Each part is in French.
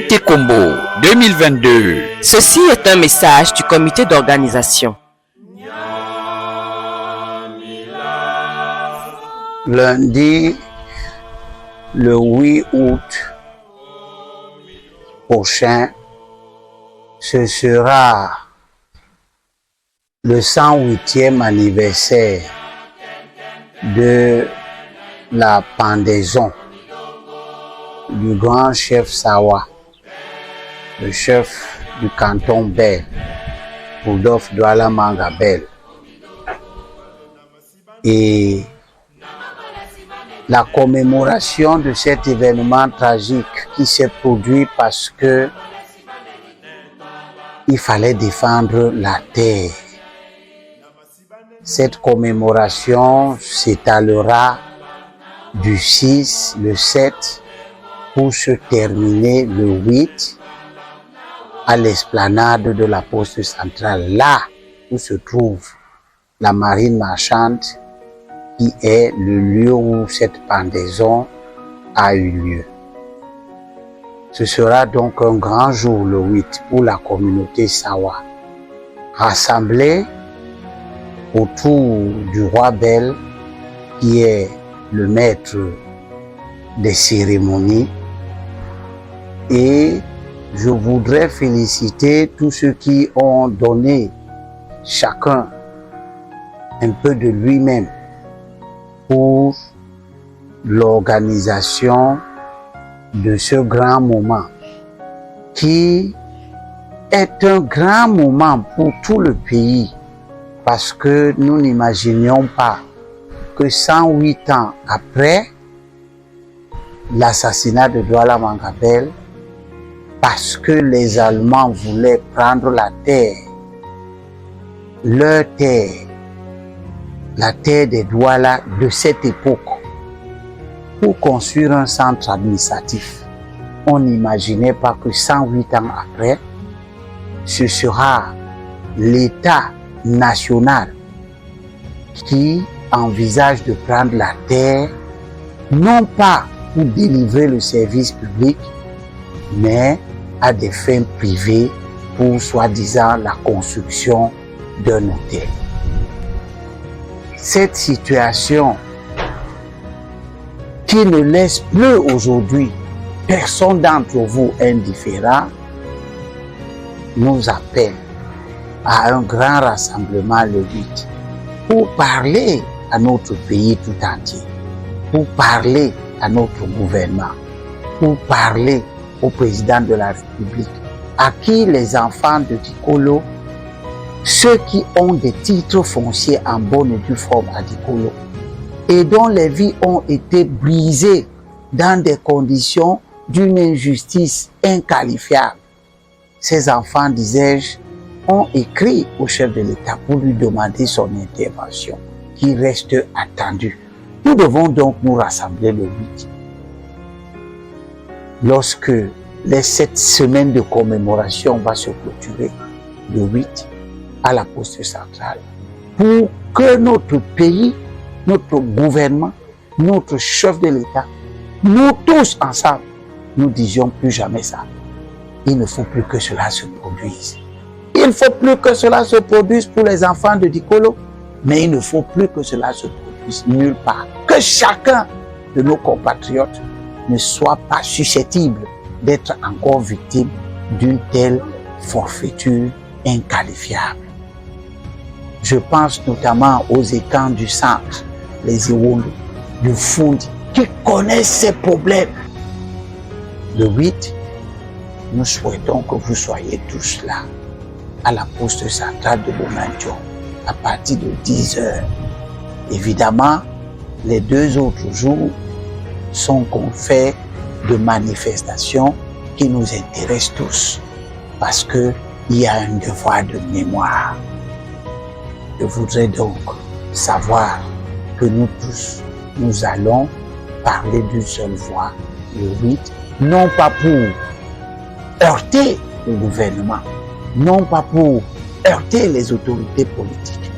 Unité Combo 2022. Ceci est un message du comité d'organisation. Lundi, le 8 août prochain, ce sera le 108e anniversaire de la pendaison du grand chef Sawa, le chef du canton Bel, Rudolph Douala Manga Bel. Et la commémoration de cet événement tragique qui s'est produit parce que il fallait défendre la terre. Cette commémoration s'étalera du 6, le 7, pour se terminer le 8 à l'esplanade de la poste centrale, là où se trouve la marine marchande, qui est le lieu où cette pendaison a eu lieu. Ce sera donc un grand jour le 8 pour la communauté Sawa, rassemblée autour du roi Bel, qui est le maître des cérémonies. Et je voudrais féliciter tous ceux qui ont donné chacun un peu de lui-même pour l'organisation de ce grand moment, qui est un grand moment pour tout le pays, parce que nous n'imaginions pas que 108 ans après l'assassinat de Douala Manga Bel, parce que les Allemands voulaient prendre la terre, leur terre, la terre des Douala de cette époque, pour construire un centre administratif. On n'imaginait pas que 108 ans après, ce sera l'État national qui envisage de prendre la terre, non pas pour délivrer le service public, mais à des fins privées pour soi-disant la construction d'un hôtel. Cette situation qui ne laisse plus aujourd'hui personne d'entre vous indifférent nous appelle à un grand rassemblement le 8 pour parler à notre pays tout entier, pour parler à notre gouvernement, pour parler au président de la République, à qui les enfants de Dikolo, ceux qui ont des titres fonciers en bonne et due forme à Dikolo, et dont les vies ont été brisées dans des conditions d'une injustice inqualifiable. Ces enfants, disais-je, ont écrit au chef de l'État pour lui demander son intervention, qui reste attendue. Nous devons donc nous rassembler le 8. Lorsque cette semaine de commémoration va se clôturer, le 8, à la poste centrale, pour que notre pays, notre gouvernement, notre chef de l'État, nous tous ensemble, nous disions plus jamais ça. Il ne faut plus que cela se produise. Il ne faut plus que cela se produise pour les enfants de Dikolo, mais il ne faut plus que cela se produise nulle part. Que chacun de nos compatriotes ne soit pas susceptible d'être encore victime d'une telle forfaiture inqualifiable. Je pense notamment aux étangs du centre, les Iwolo, du Fundi, qui connaissent ces problèmes. Le 8, nous souhaitons que vous soyez tous là, à la poste centrale de Bounandjo, à partir de 10 h. Évidemment, les 2 autres jours sont faits de manifestations qui nous intéressent tous, parce qu'il y a un devoir de mémoire. Je voudrais donc savoir que nous tous, nous allons parler d'une seule voix, le 8, non pas pour heurter le gouvernement, non pas pour heurter les autorités politiques,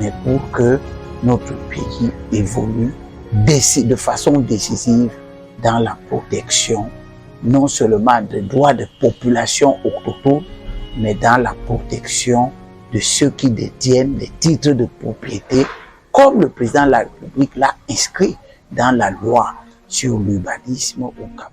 mais pour que notre pays évolue de façon décisive dans la protection non seulement des droits des populations autochtones, mais dans la protection de ceux qui détiennent les titres de propriété, comme le président de la République l'a inscrit dans la loi sur l'urbanisme au Cap.